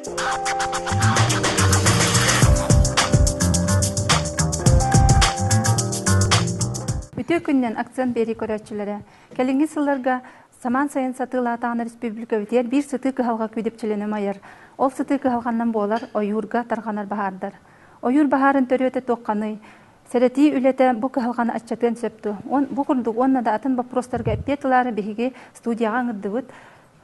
Үтө күннен акцент бери көрәтчілері. Кәлінгі сылларға саман сайын сатылатағын республика өтер бір сыты кыхалға көйдепчілені майыр. Ол сыты кыхалғаннан болар ойурға тарғанар бағардар. Ойур бағарын төрөті тоққаны, сәрети үлеті бұ кыхалғаны атчатын сөпті. Бұ құрдық онна да атын бапростарға әппетілары бігіге студияға аңырдығыт.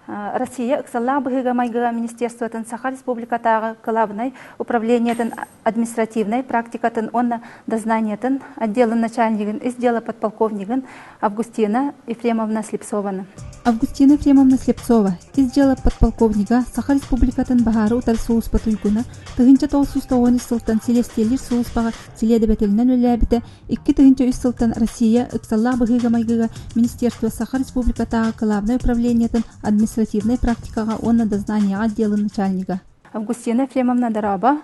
Россия ыксаллах быһыга майгыга министерствотын Саха республикатағы кылабынай управлениятын административной практикатын онна дознаниятын отделын начальнигін издела подполковнигін Августина Ефремовна Слепцованы. Августина Ефремовна Слепцова издела подполковнига Саха республикатын бахары утар соус патуйгуна тыгынча 990 сылтан селестелер соус бага селедебетелинен өләбіті 2 сылтан Россия ыксаллах быһыга майгыга министерство Саха республикатағы кылабынай управлениятын административной практикага онна дознания отдела начальника. Августина Ефремовна Дараба.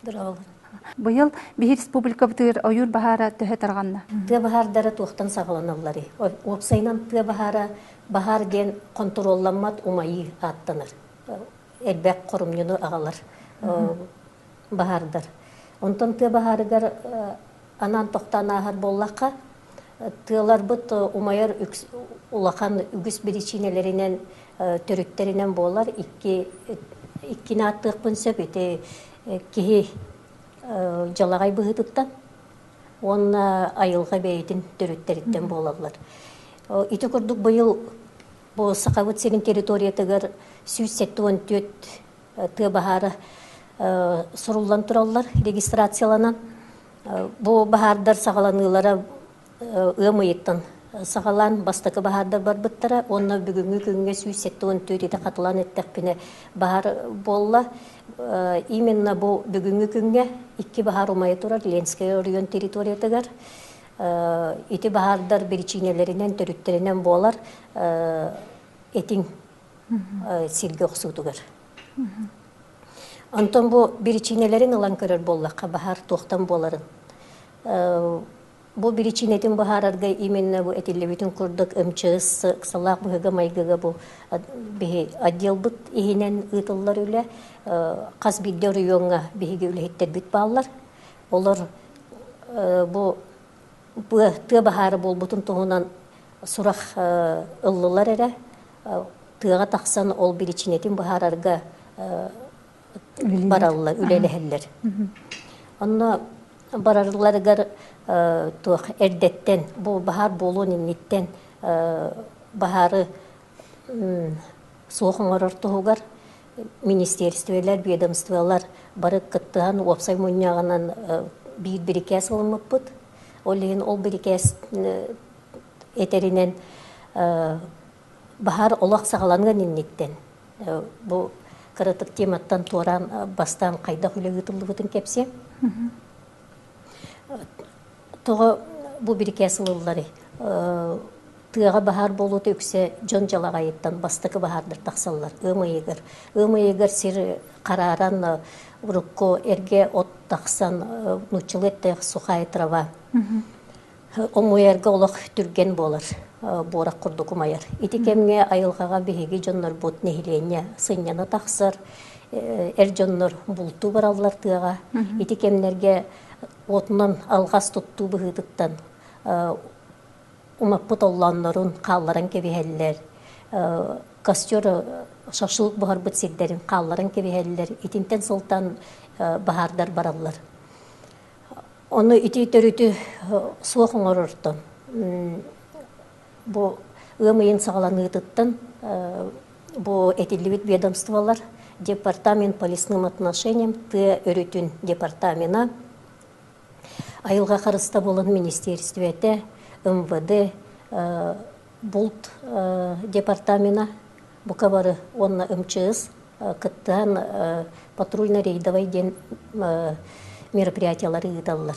Дараба. Быйыл Бихи республика бытыр ойур бахара төһө тарганна. Тыа бахардары туохтан сагаланаллары. Опсайнан тыа бахара бахар ден контролламат умайы аттаныр. Элбек корумнюну агалар бахардар. Онтон тыа бахарыгар анан тоқтан ахар боллаққа тыалар бут умайыр улахан үгіс беричинелеринен төрүттеринен болар иккини аттык сөп эте кихи жалагай быһытыттан онна айылга бейтин төрүттериттен болалар. Ити курдук быйыл бу Сакабыт сегин территориятыгар 174 тыа бахары суруллан тураллар регистрацияланан. Бу бахардар сагаланылара ымыйыттан сагалан бастакы бахардар барбыттара онна бүгүнгү күнгө 174 катылан эттекпине бахар болла. Именно бу бүгүнгү күнгө 2 бахар умай турар Ленская район территориятыгар. Ити бахардар беричинелеринен төрүттеринен болар этиң сирге оксутугар. Антон бу беричинелерин ылан көрөр боллакка бахар токтан боларын. Бу беричинетин бахарарга именно бу этиллебитин курдук МЧС ксалак быга майгыга бу бихи отдел бут ихинен ытыллар үле каз биддер районга бихиге үлехеттер бит баалар. Олар бу тыа бахары болбутун тугунан сурах ыллылар эре тыага таксан ол беричинетин бахарарга бараллар үлелехеллер. Онно барарларыгар тух эрдеттен бу бахар болуун инниттен бахары соохоңорор тугар министерстволар, ведомстволар барып кыттыган опсай муньягынан бир бирикес болмаппыт. Олеген ол бирикес этеринен бахар олак сагаланган инниттен. Бу кырытык тематтан туаран бастан кайда хүлөгүтүлүбүтүн кепсе. Тога бу бирикес ыллары тыага бахар болу төксе жон жалагайыттан бастыкы бахардар таксаллар ымыйыгар сир караран урукко эрге от таксан нучулетте сухай трава омуерге олох түрген болар борак курдук умаяр итикемге айылгага беги жоннор бут нехилене сыньяна таксар эр жоннор булту бараллар тыага итикемнерге отунан алгас туттуу быһытыттан умаппыт олланнорун каалларын кебиһеллер костер шашлык бахарбыт сирдерин каалларын кебиһеллер итинтен сылтан бахардар бараллар. Оны ити төрүтү суохоңорортон бу ымыйын сагаланыытыттан бу этилибит ведомстволар департамент по лесным отношениям тыа өрүтүн департамента айылга карыста болон министерствете МВД Булт департамента букабары онна МЧС кыттан патрульно-рейдовый ден мероприятиялары ыдаллар.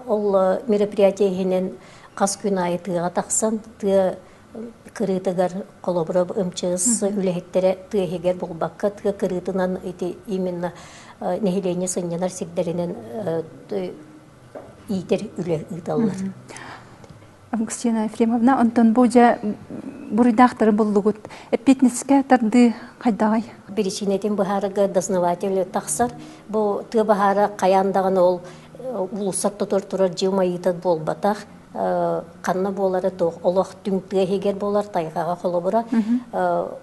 Ол мероприятиянен кас күн айы тыга таксан тыа кырытыгар колобуроб МЧС үлехеттере тыахигер болбакка тыа кырытынан эти именно нехилене сыннянар сигдеринен итер үле ыдаллар. Августина Ефремовна, онтон бужа буридахтары боллугут. Эппетнеске тарды кайдагай Беречинетин бахарыга дознаватель тахсар, бу ты бахара каяндаган ол улусат тотор турар жымайытат болбатах, канна болары тоқ, олақ түңтіге хегер болар тайғаға қолы бұра,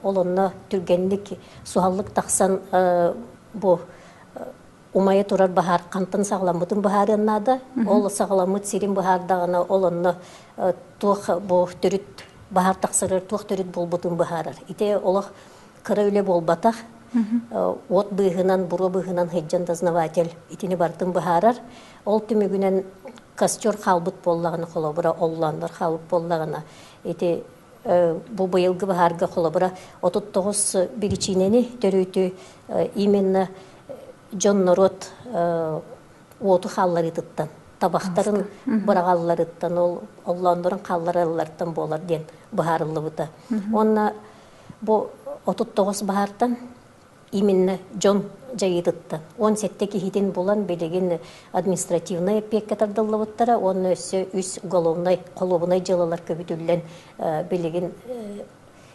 олонна түргенлік суаллық тақсан бұ умайы турар бахар қантын сағламытын бахарыннады, ол сағламыт сирин бахардағына олонна тоқ бұ түріт бахар тақсырыр, тоқ түріт болбытын бахарыр. Ите олақ кыры өле болбатақ, от бұғынан, бұры бұғынан хеджан дознаватель итini бартын бахарар, ол түмігінен костер халбыт боллағына қолабыра, олландар халбыт боллағына. Эти бұл бұйылғы бағарға қолабыра 39 беречинені төрөйті именно Джон Норот оты қаллары тұттан. Табақтарын бұрағалылары тұттан, олландарын қалларылардан болар ден бағарылы бұта. Онна бұл 39 бағардан именно Джон жайыдыттан. Он сеттеки хитин болан белеген административный пекке тардыллыбыттара, он өсі үс уголовный, қолуынай жылалар көбітілден белеген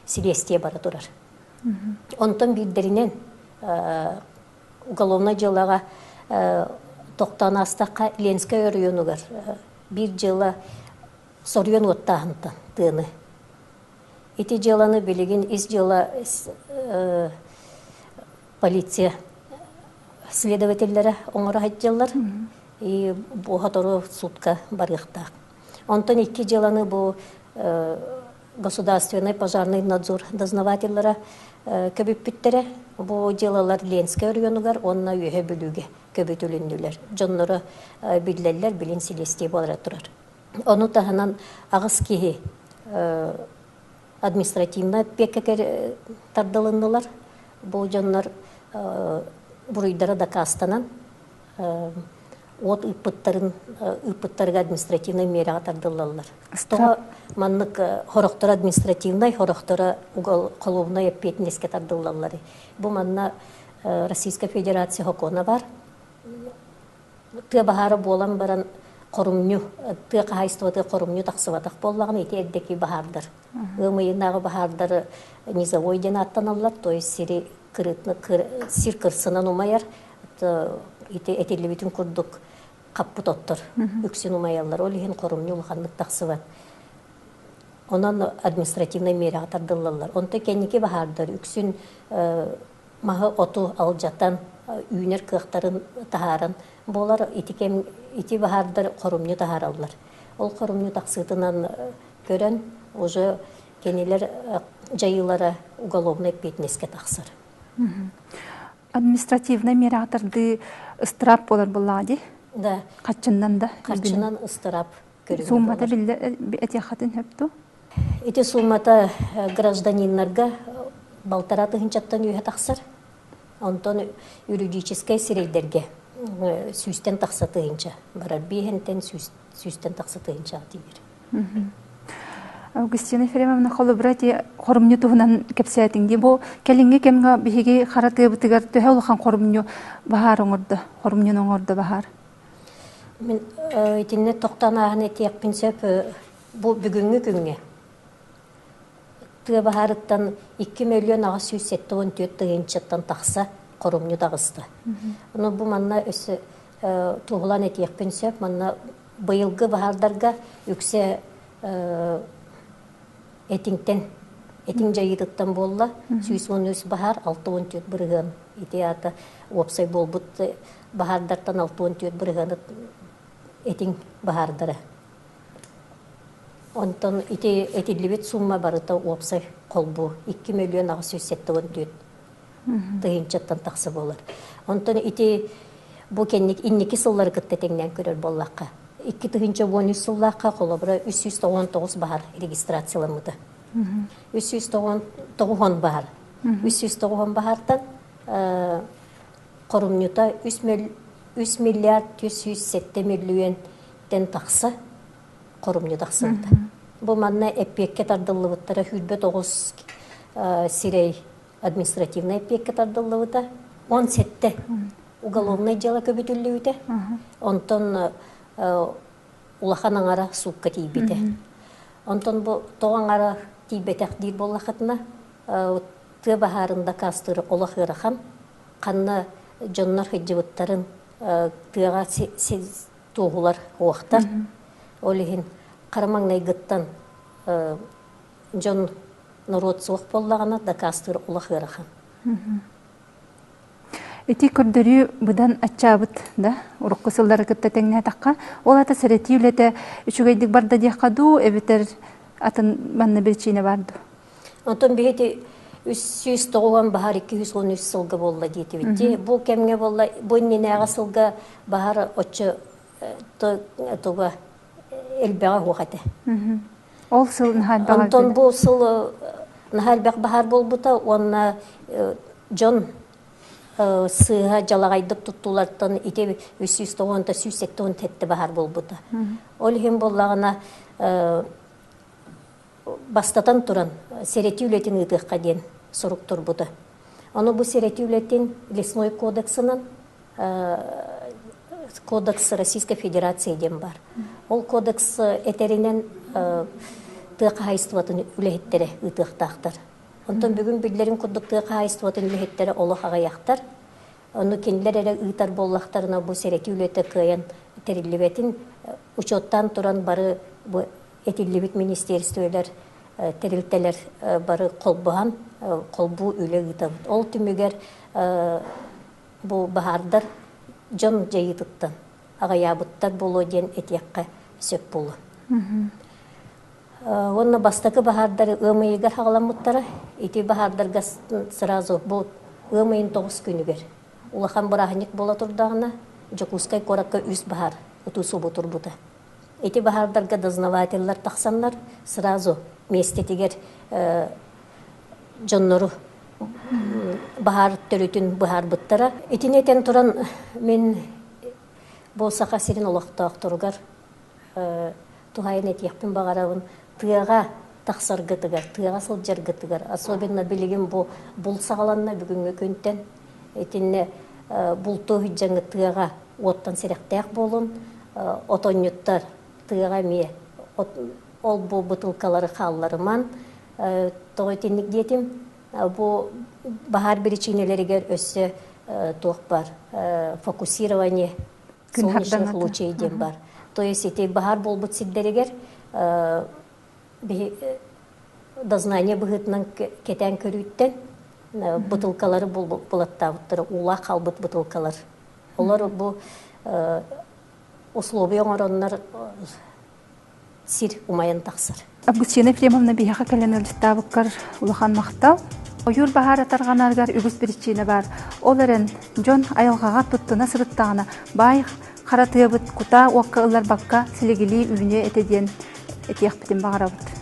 силестие бара турар. Онтан билдеринен уголовный жылаға тоқтан астаққа Ленская өрүйенугар бір жыла сорүйен оттағынтан тыны. Ити жыланы белеген из жыла полиция следовательлері оңыра хатжалар, и бұл хатору сутка барықтақ. Онтан 2 жыланы бұл государственный пожарный надзор дознавательлері көбіп бүттері, бұл жылалар Ленская өрүйенугар, онына үйе бөліге көбіт өлінділер. Жонлары білдерлер білін селестей болар тұрар. Оны тағынан ағыз кейі административна пеккекер тардылындылар. Бұл жонлар бұруйдары да кастанан от ұппыттарға административный мераға тардылалар. Тоға маннық хорықтары административный, хорықтары қолуына еппетінеске тардылалары. Бұл манна Российская Федерация хокона бар. Ты бағары болан баран қорумню, ты қағайстываты қорумню тақсыватақ боллағын еті әддекі бағардар. Өмейінағы бағардары низовой ден аттаналар, то есть сир кырсынан умайар, әтелі бітін күрдік қаппыт оттыр, үксін умаялар, ол ең қорумню ұлғанлық тақсыват. Онан административный мераға тардылалар. Онты кәнеке бағардар, үксін мағы оту алжатан, үйнер кықтарын тахаран болар, ити бағардар қорумню тахаралар. Ол қорумню тақсытынан көрен, уже кенелер жайылары уголовный петнеске тақсыр. Административный мератарды ыстырап болар болады? Да. Қатшыннан да? Қатшыннан ыстырап көрген. Суммата білді әтияқатын хөпту? Эти суммата гражданинларға балтараты хынчаттан үйе тақсыр. Онтон юридическай сирейдерге сүйстен тақсатыынча. Барар бейхентен сүйстен тақсатыынча атыйыр. Августина Ефремовна холобрати қорымню туғынан кепсәтінге. Бұл кәлінге кемға бігеге қараты бұтығар төһе олған қорымню бағар оңырды, қорымню оңырды бағар. Мен етінне тоқтан ағын етек пен сөп бұл бүгінгі күнге. Тығы бағарыттан 2 миллион ағыз 174 тығынчаттан тақса қорымню тағысты. Бұл манна өсі туғылан етек пен сөп, манна бұйылғы бағардарға үксе Этин жайыдыттан болла, 113 бахар 614 бұрыған. Ити аты опсай болбыт бахардартан 614 бұрыған этин бахардары. Онтан этилібет сумма барыта опсай қолбу 2 миллион 974 тыйынчаттан тақсы болар. Онтан ити бұл кеннік иннекі сыллары кіттетеңнен көрер боллаққа. 2 тыгынча 13 сыллаққа қолабыра 399 бахар регистрацияланмыды. 399 бахар. 390 бахартан қорымнюта 3 миллиард 107 миллион тен тақсы қорымню тақсында. Бұл манна әппекке тардылыбыттара хүлбе 9 сирей административный әппекке тардылыбыта 17 уголовный дела көбітілі Онтон улахан аңара суққа тейбеті. Онтон бұл тоған ара тейбетек дейір болақытына тыа баһаарында кастыры олох ырахан, қанна жоннар хыджыбыттарын тыаға туғулар уақтар. Олихин қарамаңнай гыттан жон народ суық боллағана да кастыры олох ырахан. Эти көрдөрү бұдан атчабыт, да? Урукку сыллары кытта теңне таққа. Ол ата сәрети үлеті үшігейдік барда дейқаду, әбетер атын манны білчине барды. Онтон бейті 390 бахар 213 сылғы болла дейті бітті. Бұл кәмге болла, бұл ненеға сылға бахар отчы тұға әлбәға хуқаты. Ол сыл нахал бағар. Онтон бұл сыл нахал бахар бол бұта, онна жон сыға жалағайдық тұттулардан ете 390-та 180 тәтті бахар бол бұта. Ол хем боллағына бастатан туран серети үлетін ұйтыққа ден сұрук тұр бұды. Оны бұл серети үлетін лесной кодексынан кодекс Российской Федерации ден бар. Ол кодекс әтерінен тұқы хайыстыватын үлеттері ұйтықтақтар. Онтан бүгін білдерін күрдік тұқы хайыстыватын үлеттері олық ағаяқтар. Оны кенділер әрі ұйтар боллақтарына бұл серети үлеті күйен тәрілібетін учеттан туран бары Этиллибит министерствелер терилтелер бары колбуган колбу үле гытып. Ол түмүгер бу бахардар жон жайытыттан агаябыттар боло ден этиякка сөп болу. Онна бастакы бахардар ымыйгар хагаламыттары эти бахардарга сразу бу ымыйын 9 күнүгер. Улахан барахник бола турдагына жокускай коракка үс бахар утусу бутурбута. Эти бахардарга дознавательлар тақсанлар сразу местетигер жоннору бахар төрүтүн бахар бұттара. Этинетен туран мен болсақа сирин олақтақ тұрғар тухайын етияқпен бағарауын тыяға тақсар гытыгар, тыяға сылжар гытыгар. Особенно билигин бұл сағаланна бүгінгі көнттен. Этинне бұл тоғыджаңы тыяға оттан серектаяқ болын, отонюттар тыға ме ол бұл бұтылкалары қалларыман тоғытенік детім бұл бағар бірічинелерігер өсі тоқ бар фокусирование солнечных лучей дем бар. То есть эти бағар бол бұт сиддерігер дознание бұғытынан кетен көріттен бұтылкалары бұлаттауыттыры ула қалбыт бұтылкалар. Олар бұл условия оңороннар сир умайын тақсыр. Августина Ефремовна бияқа кәлен өлістабыққар ұлыған мақтал. Ойыр бағар атарғанарғар үгіз бірічіне бар. Оларын жон айылғаға тұттына сұрыттағына бай қаратығы бұт құта уаққа ұлар баққа сілегілі үйіне әтеден әтияқ бітін бағара бұд.